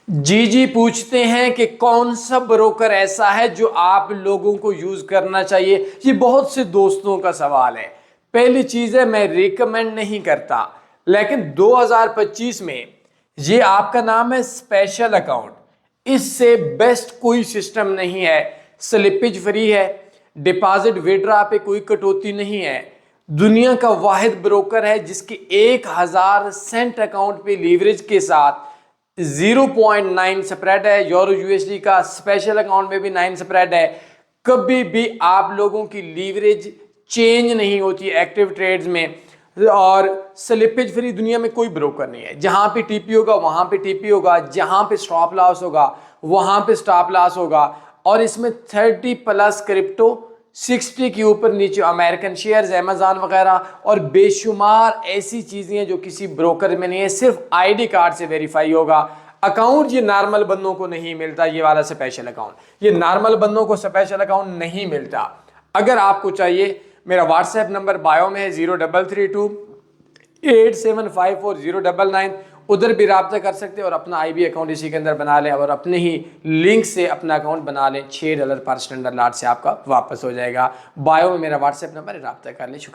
जी जी पूछते हैं कि कौन सा ब्रोकर ऐसा है जो आप लोगों को यूज करना चाहिए। ये बहुत से दोस्तों का सवाल है। पहली चीज है, मैं रिकमेंड नहीं करता, लेकिन 2025 में ये आपका नाम है स्पेशल अकाउंट, इससे बेस्ट कोई सिस्टम नहीं है। स्लिपेज फ्री है, डिपॉजिट विड्रॉ पे कोई कटौती नहीं है। दुनिया का वाहिद ब्रोकर है जिसके 1000 सेंट अकाउंट पे लीवरेज के साथ 0.9 स्प्रेड है। यूरो यूएसडी का स्पेशल अकाउंट में भी 9 स्प्रेड है। कभी भी आप लोगों की लीवरेज चेंज नहीं होती एक्टिव ट्रेड्स में। और स्लिपेज फ्री दुनिया में कोई ब्रोकर नहीं है। जहां पे टीपी होगा वहां पे टीपी होगा, जहां पे स्टॉप लॉस होगा वहां पे स्टॉप लॉस होगा। और इसमें 30 प्लस क्रिप्टो, 60 के ऊपर नीचे अमेरिकन शेयर्स, अमेजॉन वगैरह और बेशुमार ऐसी चीजें हैं जो किसी ब्रोकर में नहीं है। सिर्फ आईडी कार्ड से वेरीफाई होगा अकाउंट। ये नॉर्मल बंदों को नहीं मिलता, ये वाला स्पेशल अकाउंट ये नॉर्मल बंदों को स्पेशल अकाउंट नहीं मिलता। अगर आपको चाहिए, मेरा व्हाट्सएप नंबर बायो में है 0332875409, उधर भी रब्ता कर सकते हैं और अपना आईबी अकाउंट इसी के अंदर बना लें और अपने ही लिंक से अपना अकाउंट बना लें। $6 पर स्टैंडर्ड लॉट से आपका वापस हो जाएगा। बायो में मेरा व्हाट्सएप नंबर है, रब्ता कर लें। शुक्रिया।